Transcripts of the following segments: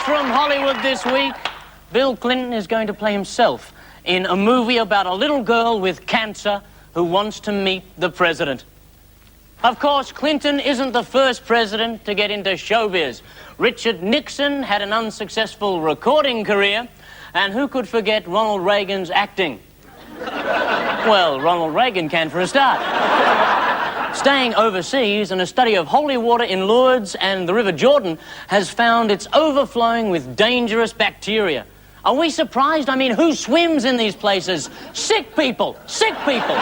from Hollywood this week, Bill Clinton is going to play himself in a movie about a little girl with cancer who wants to meet the president. Of course, Clinton isn't the first president to get into showbiz. Richard Nixon had an unsuccessful recording career, and who could forget Ronald Reagan's acting? Well, Ronald Reagan can for a start. Staying overseas, and a study of holy water in Lourdes and the River Jordan has found it's overflowing with dangerous bacteria. Are we surprised? I mean, who swims in these places? Sick people! Sick people!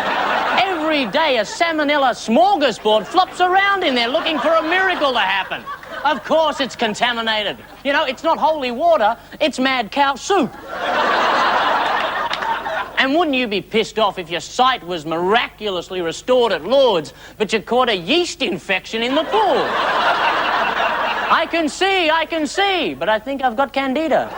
Every day a salmonella smorgasbord flops around in there looking for a miracle to happen. Of course it's contaminated. You know, it's not holy water, it's mad cow soup. And wouldn't you be pissed off if your sight was miraculously restored at Lourdes, but you caught a yeast infection in the pool? I can see, but I think I've got candida.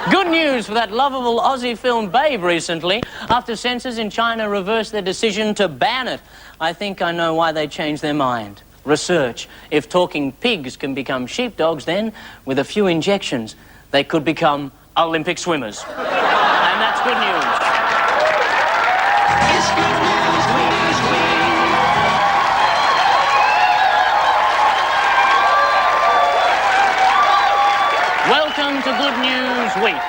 Good news for that lovable Aussie film Babe recently. After censors in China reversed their decision to ban it, I think I know why they changed their mind. Research. If talking pigs can become sheepdogs, then, with a few injections, they could become Olympic swimmers. And that's good news. It's good news week. Welcome to Good News Week,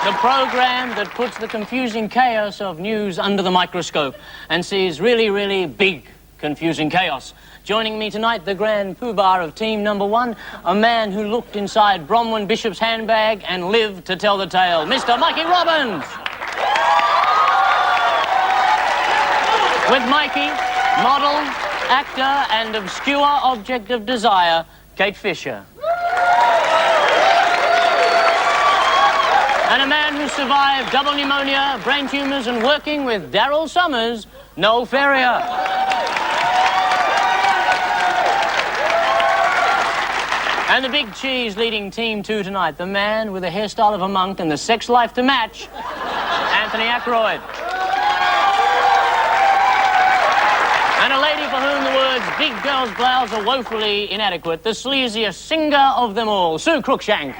the program that puts the confusing chaos of news under the microscope and sees really, really big confusing chaos. Joining me tonight, the grand poobah of team number one, a man who looked inside Bronwyn Bishop's handbag and lived to tell the tale, Mr. Mikey Robbins. With Mikey, model, actor and obscure object of desire, Kate Fischer. And a man who survived double pneumonia, brain tumours and working with Daryl Summers, Noel Ferrier. And the big cheese leading team two tonight, the man with the hairstyle of a monk and the sex life to match, Anthony ACKROYD. And a lady for whom the words big girl's blouse are woefully inadequate, the sleaziest singer of them all, Cruickshank.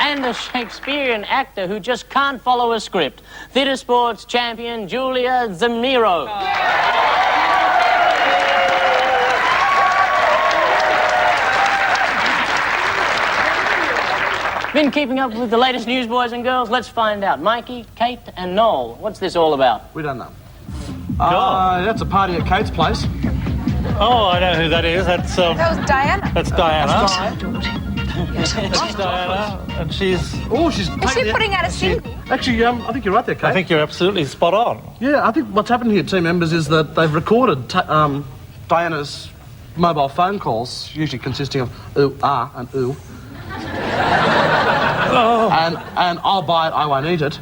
And a Shakespearean actor who just can't follow a script, theatre sports champion Julia Zemiro. Been keeping up with the latest news, boys and girls? Let's find out. Mikey, Kate and Noel, what's this all about? We don't know. That's a party at Kate's place. Oh, I know who that is. That was Diana. That's Diana. That's Diana, and she's... Oh, she's... Is she putting out a single? Actually, I think you're right there, Kate. I think you're absolutely spot on. Yeah, I think what's happened here, team members, is that they've recorded Diana's mobile phone calls, usually consisting of ooh, ah, and ooh. Oh. And I'll buy it, I won't eat it.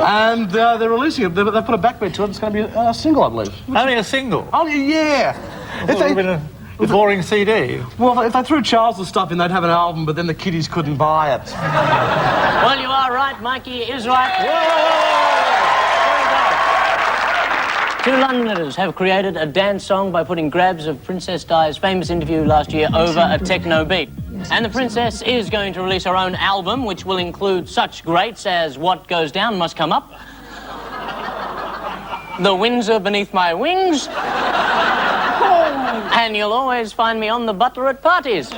And they're releasing it. They've put a backbeat to it. It's going to be a single, I believe. Only a single? Oh, yeah. A boring CD. Well, if they threw Charles' stuff in, they'd have an album, but then the kiddies couldn't buy it. Well, you are right. Mikey is right. Whoa! Two Londoners have created a dance song by putting grabs of Princess Di's famous interview last year over a techno beat. And the princess is going to release her own album, which will include such greats as What Goes Down Must Come Up, The Windsor Beneath My Wings, and You'll Always Find Me on the Butler at Parties.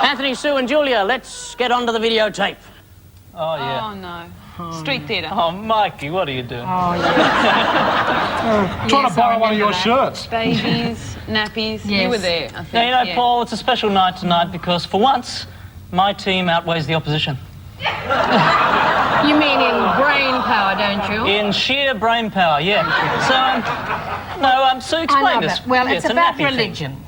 Anthony, Sue and Julia, let's get onto the videotape. Oh, yeah. Oh, no. Street theatre. Oh, Mikey, what are you doing? Oh, yeah. Trying to borrow one of your shirts. Babies, nappies. Yes. You were there, I think. Now, you know, Paul, it's a special night tonight because, for once, my team outweighs the opposition. You mean in brain power, don't you? In sheer brain power, yeah. So, Sue, explain this. Well, Yeah, it's a about nappy thing. religion.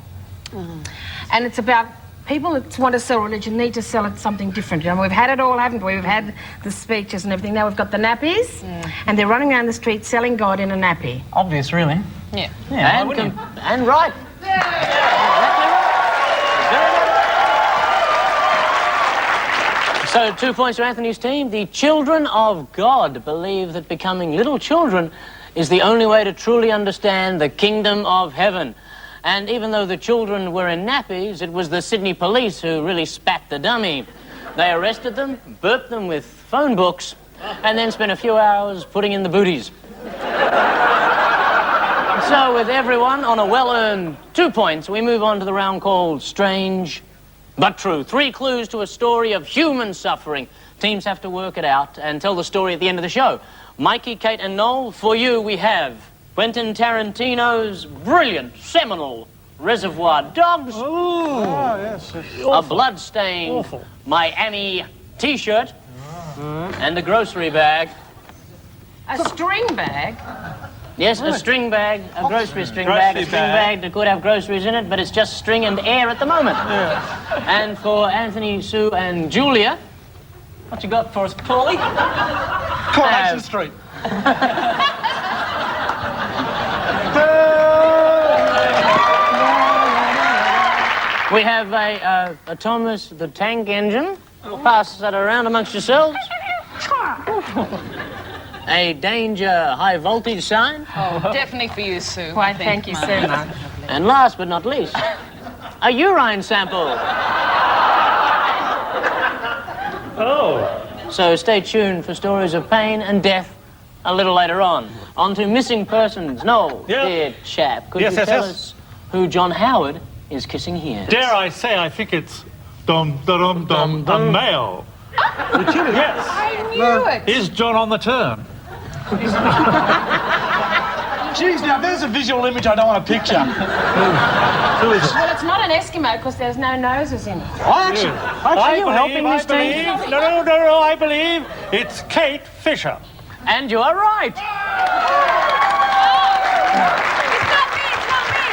And it's about people that want to sell religion need to sell it something different. You know, we've had it all, haven't we? We've had the speeches and everything. Now we've got the nappies, and they're running around the street selling God in a nappy. Obvious, really. Yeah. Yeah, why wouldn't you? And right. So 2 points to Anthony's team. The children of God believe that becoming little children is the only way to truly understand the kingdom of heaven. And even though the children were in nappies, it was the Sydney police who really spat the dummy. They arrested them, burped them with phone books, and then spent a few hours putting in the booties. So with everyone on a well-earned 2 points, we move on to the round called Strange but True. 3 clues to a story of human suffering. Teams have to work it out and tell the story at the end of the show. Mikey, Kate and Noel, for you we have Quentin Tarantino's brilliant, seminal Reservoir Dogs. Oh, yes. A blood-stained Miami T-shirt. And a grocery bag. A string bag. Yes, a string bag, a grocery string bag. A string bag that could have groceries in it, but it's just string and air at the moment. Yeah. And for Anthony, Sue and Julia, What you got for us, Paulie? Coronation Street. we have a Thomas the Tank Engine. Pass that around amongst yourselves. A danger high voltage sign. Oh, definitely for you, Sue. Why, thank you so much. And last but not least, a urine sample. Oh. So stay tuned for stories of pain and death a little later on. On to missing persons. Noel, dear chap, could you tell us who John Howard is kissing here? Dare I say, I think it's a male. You're kidding? Yes. I knew it. Is John on the turn? Jeez, now there's a visual image I don't want to picture. Who is it? Well, it's not an Eskimo because there's no noses in it. I you helping me, Steve? No, I believe it's Kate Fischer. And you are right. It's not me, it's not me.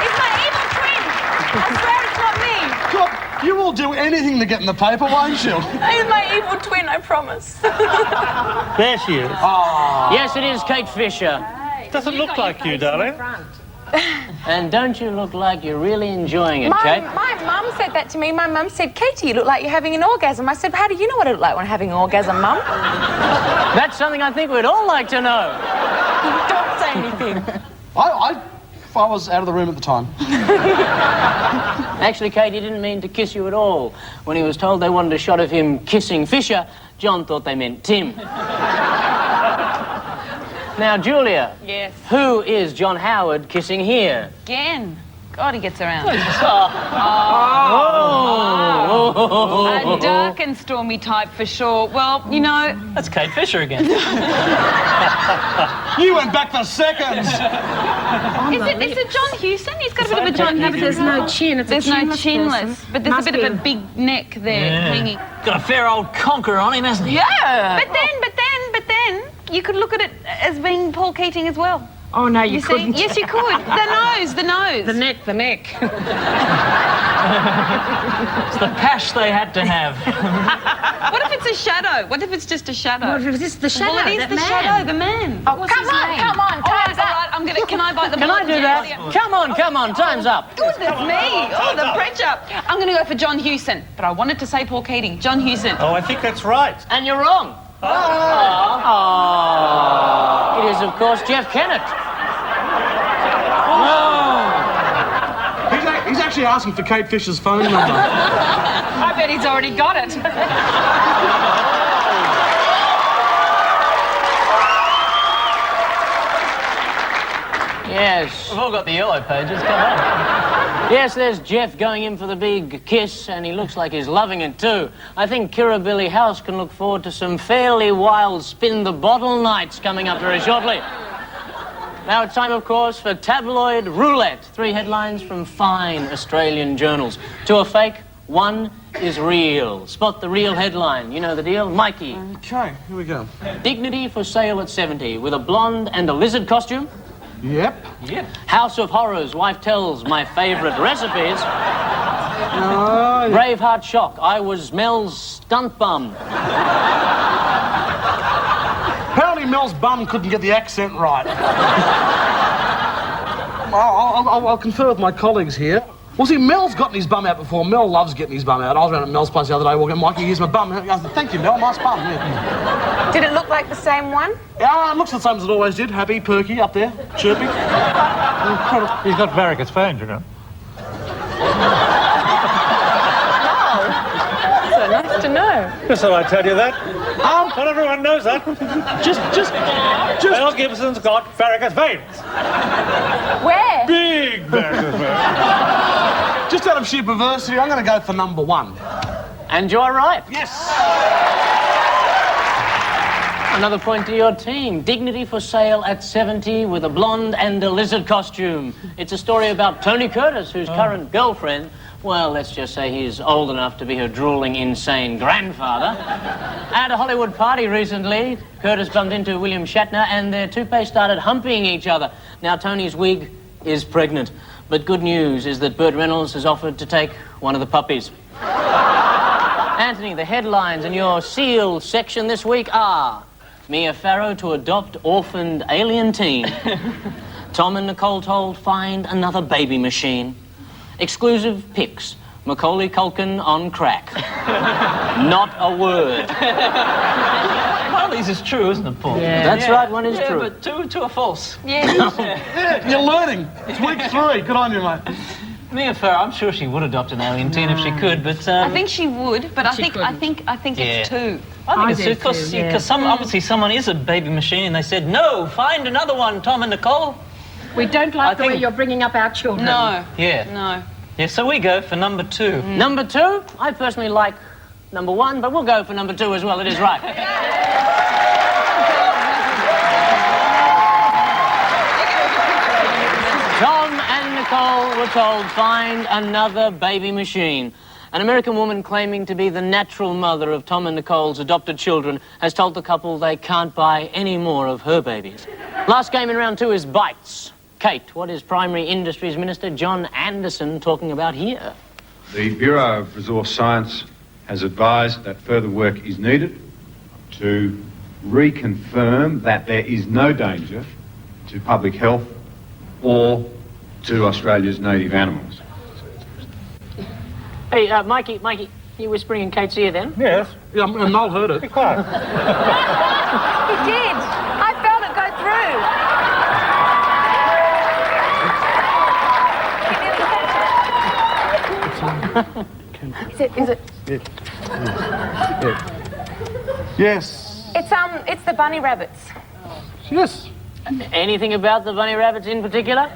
It's my evil twin. I swear it's not me. God, you will do anything to get in the paper, won't you? It's my evil twin, I promise. There she is. Yes, it is Kate Fisher. Doesn't look like you, darling. And don't you look like you're really enjoying it, Kate? My mum said that to me. My mum said, Katie, you look like you're having an orgasm. I said, how do you know what I look like when I'm having an orgasm, Mum? That's something I think we'd all like to know. Don't say anything. I was out of the room at the time. Actually, Kate, he didn't mean to kiss you at all. When he was told they wanted a shot of him kissing Fisher, John thought they meant Tim. Now, Julia. Yes. Who is John Howard kissing here? Again. God, he gets around. Oh. A dark and stormy type for sure. Well, you know... That's Kate Fisher again. You went back for seconds. Is it John Hewson? He's got a bit of a John No, but there's no chin. It's There's a no chinless chinless, person. but there's Must a bit of be. a big neck there hanging. Got a fair old conker on him, hasn't he? Yeah. But then, you could look at it as being Paul Keating as well. Oh, no, You you see? couldn't. Yes, you could. The nose. The neck. It's the pash they had to have. What if it's a shadow? What if it's just a shadow? What if it's the shadow? Well, it is that the man. shadow, the man. Oh, come on, time's All up. right, I'm gonna. Can I bite the Can I bullet? do that? Come on, time's up. Goodness me! Oh, the pressure. I'm gonna go for John Hewson, but I wanted to say Paul Keating. John Hewson. Oh, I think that's right. And you're wrong. Oh. It is, of course, Jeff Kennett. He's actually asking for Kate Fisher's phone number. I bet he's already got it. Yes. We've all got the yellow pages, come on. Yes, there's Jeff going in for the big kiss, and he looks like he's loving it too. I think Kirribilli House can look forward to some fairly wild spin-the-bottle nights coming up very shortly. Now it's time, of course, for tabloid roulette. 3 headlines from fine Australian journals. 2 are fake, 1 is real. Spot the real headline. You know the deal. Mikey. Okay, here we go. Dignity for sale at 70 with a blonde and a lizard costume. Yep. House of Horrors. Wife tells my favourite recipes. No. Braveheart shock. I was Mel's stunt bum. Apparently Mel's bum couldn't get the accent right. I'll confer with my colleagues here. Well, see, Mel's gotten his bum out before. Mel loves getting his bum out. I was around at Mel's place the other day walking, Mikey, here's my bum. I said, thank you, Mel, nice bum. Yeah. Did it look like the same one? Yeah, it looks the same as it always did. Happy, perky, up there, chirping. He's got varicose veins, you know. So nice to know. Just thought I'd tell you that. Not everyone knows that. Just. Mel Gibson's got varicose veins. Where? Big varicose veins. Just out of sheer perversity, I'm going to go for number 1. And you're right. Yes. Another point to your team. Dignity for sale at 70 with a blonde and a lizard costume. It's a story about Tony Curtis, whose current girlfriend, well, let's just say he's old enough to be her drooling, insane grandfather. At a Hollywood party recently, Curtis bumped into William Shatner and their toupee started humping each other. Now Tony's wig is pregnant. But good news is that Burt Reynolds has offered to take one of the puppies. Anthony, the headlines in your Seal section this week are: Mia Farrow to adopt orphaned alien teen. Tom and Nicole told find another baby machine. Exclusive pics. Macaulay Culkin on crack. Not a word. One of these is true, isn't it, Paul? Yeah. That's right, one is true. But two are false. Yeah, you're learning. It's week 3. Good on you, mate. Mia Farrow, I'm sure she would adopt an alien teen if she could, but I think she would, but I think Yeah. it's 2. I think it's because obviously someone is a baby machine, and they said no, find another one, Tom and Nicole. We don't like the way think- you're bringing up our children. No. Yeah. No. Yeah. So we go for number 2. Number 2? I personally like number 1, but we'll go for number 2 as well. It is right. Tom and Nicole were told, find another baby machine. An American woman claiming to be the natural mother of Tom and Nicole's adopted children has told the couple they can't buy any more of her babies. Last game in round 2 is bites. Kate, what is Primary Industries Minister John Anderson talking about here? The Bureau of Resource Science has advised that further work is needed to reconfirm that there is no danger to public health or to Australia's native animals. Hey, Mikey, you whispering in Kate's ear then? Yes. Yeah, and Noel heard it. Be quiet. He did. I felt it go through. Is it? Yes. It's the bunny rabbits. Yes. Anything about the bunny rabbits in particular?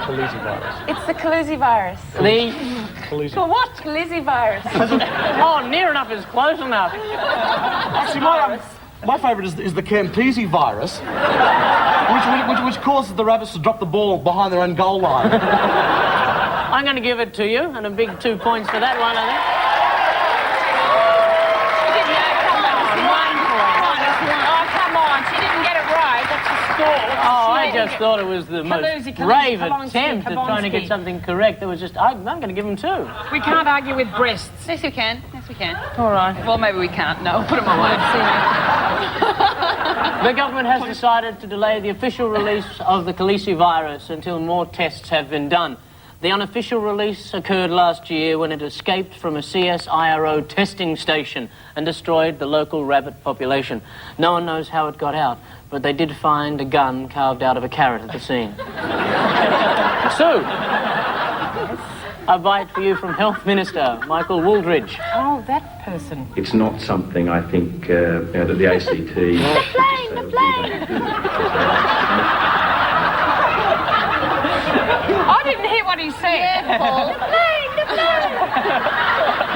It's the Kaluzi virus. The... What? Kaluzi virus. Oh, near enough is close enough. Actually, my favourite is the Campese virus, which causes the rabbits to drop the ball behind their own goal line. I'm going to give it to you, and a big 2 points for that one, I think. Come on, she didn't get it right. That's the score. Oh, I just thought it was the most Kaluzi, brave Kabonsky, attempt at trying to get Kabonsky. something correct. That was just, I'm going to give him 2. We can't argue with breasts. Yes, we can. Yes, we can. All right. Well, maybe we can't. No, put them away. The government has decided to delay the official release of the Khaleesi virus until more tests have been done. The unofficial release occurred last year when it escaped from a CSIRO testing station and destroyed the local rabbit population. No one knows how it got out, but they did find a gun carved out of a carrot at the scene. Sue, a bite for you from Health Minister Michael Wooldridge. Oh, that person. It's not something I think that the ACT... The plane! I didn't hear what he said. Yeah, Paul. The plane!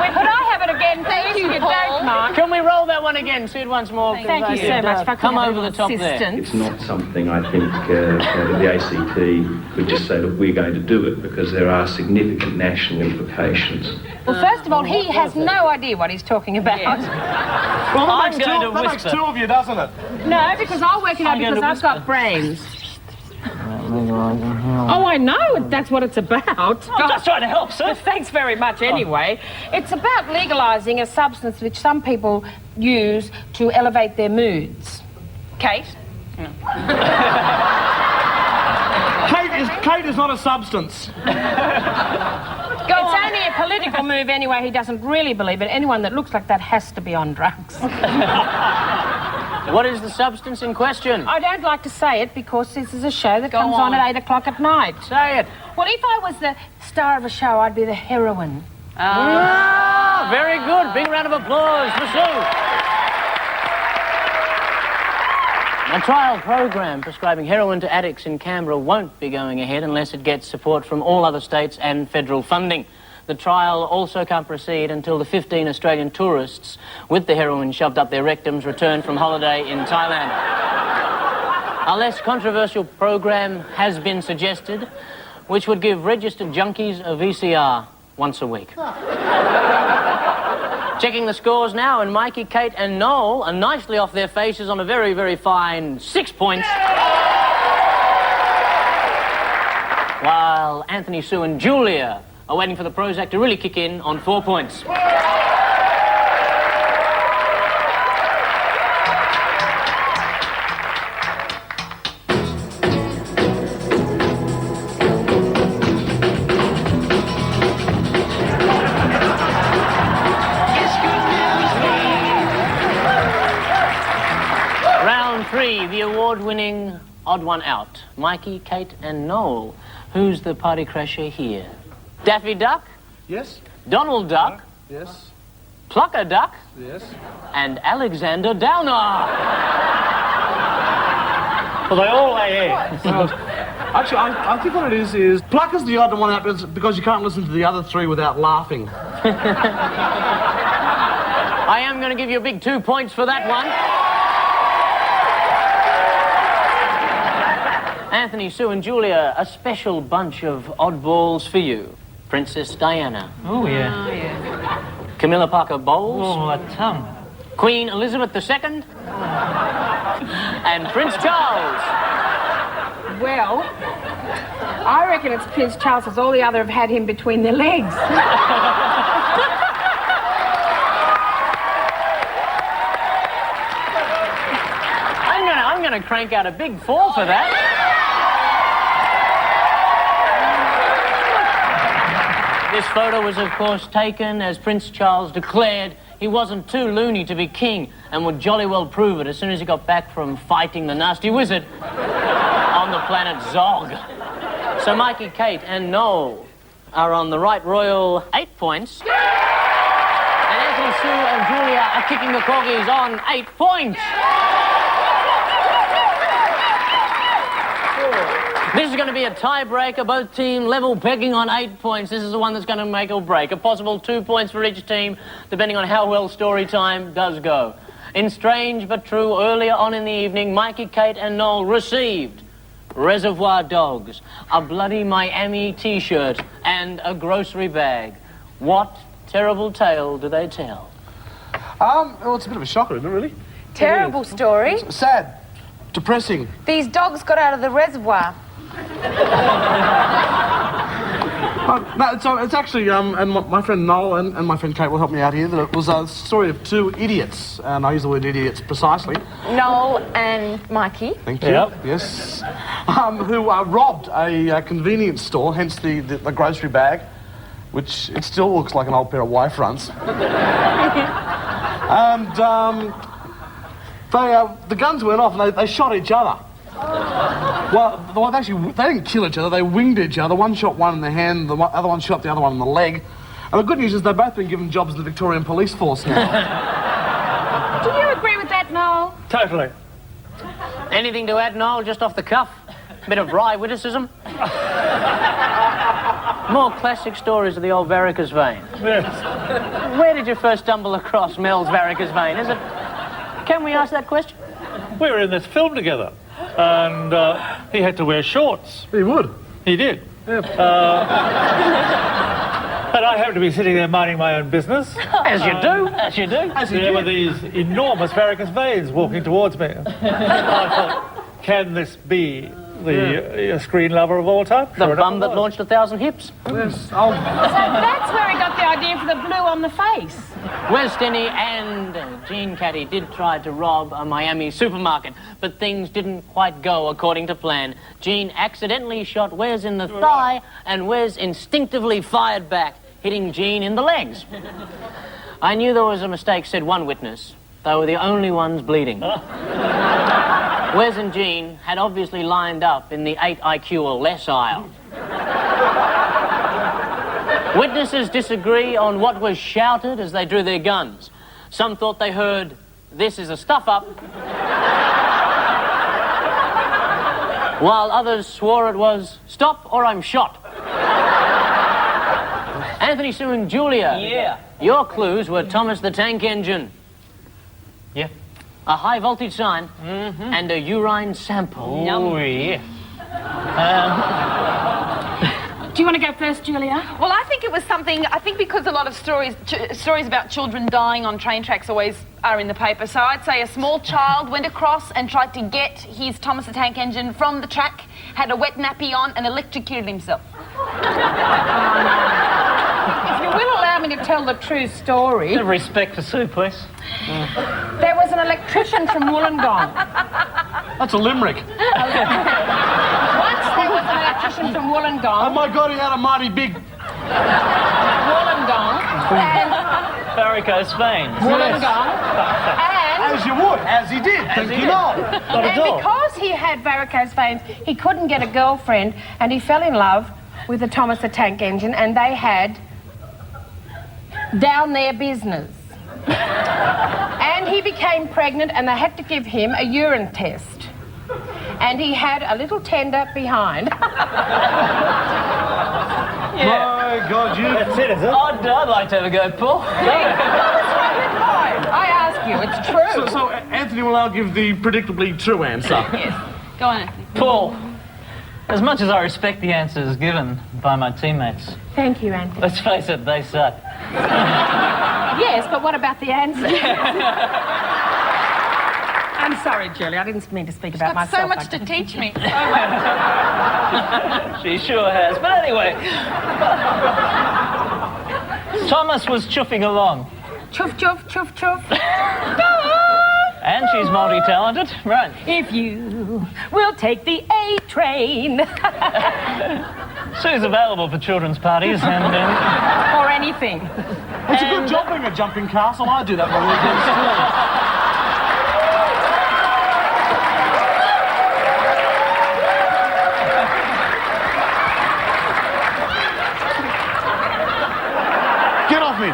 Wait, could I have it again, please? you, You Paul. don't, Mark. Can we roll that one again? See it once more. Thank you so much for Come coming over the top there. It's not something I think that the ACT could just say, look, we're going to do it, because there are significant national implications. Well, first of all, he has no idea what he's talking about. Well, I'm that makes going to that makes whisper. 2 of you, doesn't it? No, because I'll work it out I'm going because to I've got whisper. brains. Oh, I know. That's what it's about. I'm just trying to help, sir. Thanks very much anyway. It's about legalising a substance which some people use to elevate their moods. Kate? Kate is not a substance. It's only a political move anyway. He doesn't really believe it. Anyone that looks like that has to be on drugs. What is the substance in question? I don't like to say it because this is a show that comes on at 8 o'clock at night. Say it. Well, if I was the star of a show, I'd be the heroine. Ah, very good. Big round of applause for Sue. A trial program prescribing heroin to addicts in Canberra won't be going ahead unless it gets support from all other states and federal funding. The trial also can't proceed until the 15 Australian tourists with the heroin shoved up their rectums return from holiday in Thailand. A less controversial program has been suggested, which would give registered junkies a VCR once a week. Checking the scores now, and Mikey, Kate and Noel are nicely off their faces on a very, very fine 6 points. While Anthony, Sue and Julia are waiting for the Prozac to really kick in on 4 points. Round 3, the award-winning Odd One Out. Mikey, Kate and Noel. Who's the party crasher here? Daffy Duck? Yes? Donald Duck? Yes? Plucker Duck? Yes? And Alexander Downer. Well, they all lay eggs. Actually, I think what it is Plucker's the odd one out because you can't listen to the other three without laughing. I am going to give you a big 2 points for that one. Anthony, Sue and Julia, a special bunch of oddballs for you. Princess Diana. Oh, yeah. Oh, yeah. Camilla Parker Bowles. Oh, that tongue. Queen Elizabeth II. And Prince Charles. Well, I reckon it's Prince Charles, because all the other have had him between their legs. I'm gonna crank out a big 4 for that. This photo was, of course, taken as Prince Charles declared he wasn't too loony to be king and would jolly well prove it as soon as he got back from fighting the nasty wizard on the planet Zog. So Mikey, Kate and Noel are on the right royal 8 points. And Anthony, Sue and Julia are kicking the corgis on 8 points. This is going to be a tiebreaker. Both teams level pegging on 8 points. This is the one that's going to make or break. A possible 2 points for each team, depending on how well story time does go. In strange but true, earlier on in the evening, Mikey, Kate and Noel received Reservoir Dogs, a bloody Miami T-shirt and a grocery bag. What terrible tale do they tell? Well, it's a bit of a shocker, isn't it, really? Terrible story. Sad. Depressing. These dogs got out of the reservoir. No, it's actually, and my friend Noel and my friend Kate will help me out here, that it was a story of two idiots, and I use the word idiots precisely. Noel and Mikey. Thank you. Yep. Yes. Who robbed a convenience store, hence the grocery bag, which it still looks like an old pair of wife fronts. And the guns went off and they shot each other. Well, they didn't kill each other, they winged each other. One shot one in the hand, the other one shot the other one in the leg. And the good news is they've both been given jobs in the Victorian Police Force now. Do you agree with that, Noel? Totally. Anything to add, Noel, just off the cuff? Bit of wry witticism? More classic stories of the old varicose vein. Yes. Where did you first stumble across Mel's varicose vein? Is it... Can we ask that question? We were in this film together, and he had to wear shorts. He would. He did. Yep. And I happened to be sitting there minding my own business. As you do, as you do. There were these enormous varicose veins walking towards me. I thought, can this be the screen lover of all time? The bum that launched 1,000 hips. Yes. So that's where he got the idea for the blue on the face. Wes Denny and Gene Caddy did try to rob a Miami supermarket, but things didn't quite go according to plan. Gene accidentally shot Wes in the thigh, and Wes instinctively fired back. hitting Jean in the legs. I knew there was a mistake, said one witness. They were the only ones bleeding. Wes and Jean had obviously lined up in the 8 IQ or less aisle. Witnesses disagree on what was shouted as they drew their guns. Some thought they heard, "This is a stuff-up," while others swore it was, "Stop or I'm shot." Anthony, Sue and Julia. Yeah. Your clues were Thomas the Tank Engine, Yeah. a high voltage sign, and a urine sample. Oh, yeah. Do you want to go first, Julia? Well, I think it was something, I think because a lot of stories about children dying on train tracks always are in the paper, so I'd say a small child went across and tried to get his Thomas the Tank Engine from the track, had a wet nappy on and electrocuted himself. If you will allow me to tell the true story, Have respect for Sue, please. there was an electrician from Wollongong. That's a limerick. Once there was an electrician from Oh Wollongong, my God, he had a mighty big... Wollongong, and Varicose veins. Wollongong, and As you would, as he did. Thank you, Noel. And because he had varicose veins, he couldn't get a girlfriend, and he fell in love with the Thomas the Tank Engine, and they had down their business. And he became pregnant, and they had to give him a urine test. And he had a little tender behind. My God, you... That's it, is it? I'd like to have a go, Paul. I ask you, it's true. So Anthony will now give the predictably true answer. Yes. Go on, Anthony. Paul, as much as I respect the answers given by my teammates, Thank you, Anthony. let's face it, they suck. Yes, but what about the answer? I'm sorry, Julie, I didn't mean to speak about Got myself. so much like to that. teach me. She sure has. But anyway, Thomas was chuffing along. Chuff, chuff, chuff, chuff. And she's multi-talented. Right. If you will take the A train. Sue's available for children's parties and... Or anything. It's a good job being a jumping castle. I do that when we go to school. Get off me.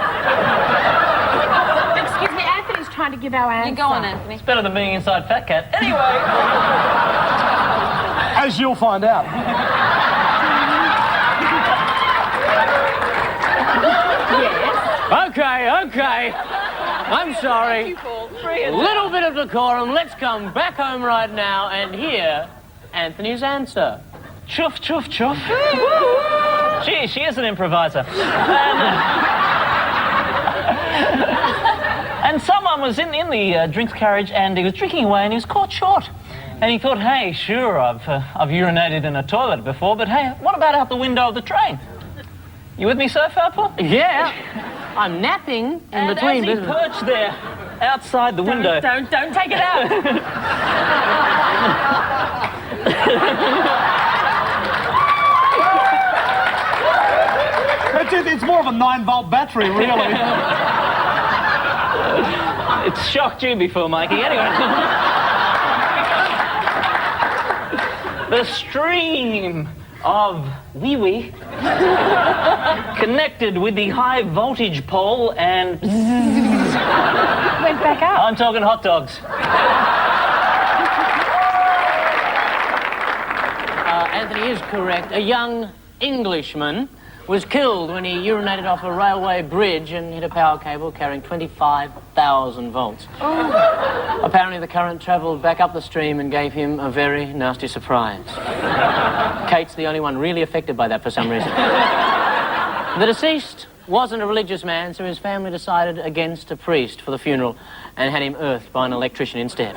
Excuse me, Anthony's trying to give our answer. You go on, Anthony. It's better than being inside Fat Cat. Anyway. As you'll find out. Okay. I'm sorry. A little bit of decorum. Let's come back home right now and hear Anthony's answer. Chuff, chuff, chuff. Gee, she is an improviser. And someone was in the drinks carriage and he was drinking away and he was caught short. And he thought, hey, sure, I've urinated in a toilet before, but hey, what about out the window of the train? You with me so far, Paul? Yeah. I'm napping in between. As he perched there outside the window. Don't take it out. It's more of a 9-volt battery, really. It's shocked you before, Mikey. Anyway. The stream of wee-wee connected with the high voltage pole and Went back up. I'm talking hot dogs. Anthony is correct. A young Englishman was killed when he urinated off a railway bridge and hit a power cable carrying 25,000 volts. Oh. Apparently the current travelled back up the stream and gave him a very nasty surprise. Kate's the only one really affected by that for some reason. The deceased wasn't a religious man, so his family decided against a priest for the funeral and had him earthed by an electrician instead.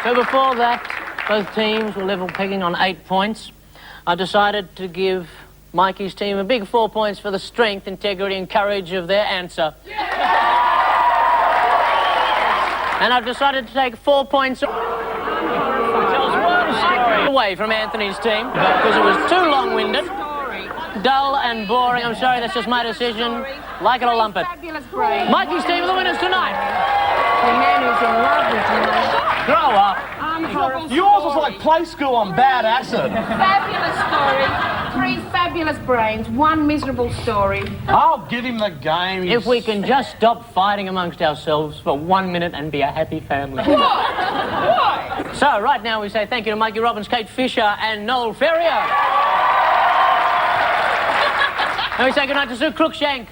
So before that, both teams were level pegging on 8 points. I decided to give Mikey's team a big 4 points for the strength, integrity and courage of their answer. And I've decided to take 4 points... Tells one story. away from Anthony's team because it was too long-winded, dull and boring. I'm sorry, that's just my decision. Like it or lump it. Fabulous brain. Mikey's team are the winners tonight. The man who's in love with me. Grow up. Yours was like play school on bad acid. Fabulous story. 3 fabulous brains. 1 miserable story. I'll give him the game. If we can just stop fighting amongst ourselves for 1 minute and be a happy family. Why? So, right now we say thank you to Mikey Robbins, Kate Fischer and Noel Ferrier. And we say goodnight to Sue Cruickshank,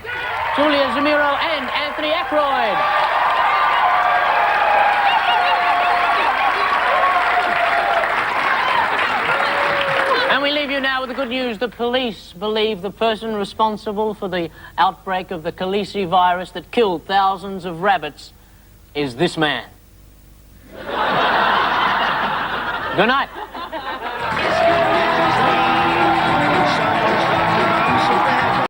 Julia Zemiro and Anthony ACKROYD. And we leave you now with the good news. The police believe the person responsible for the outbreak of the Khaleesi virus that killed thousands of rabbits is this man. Good night.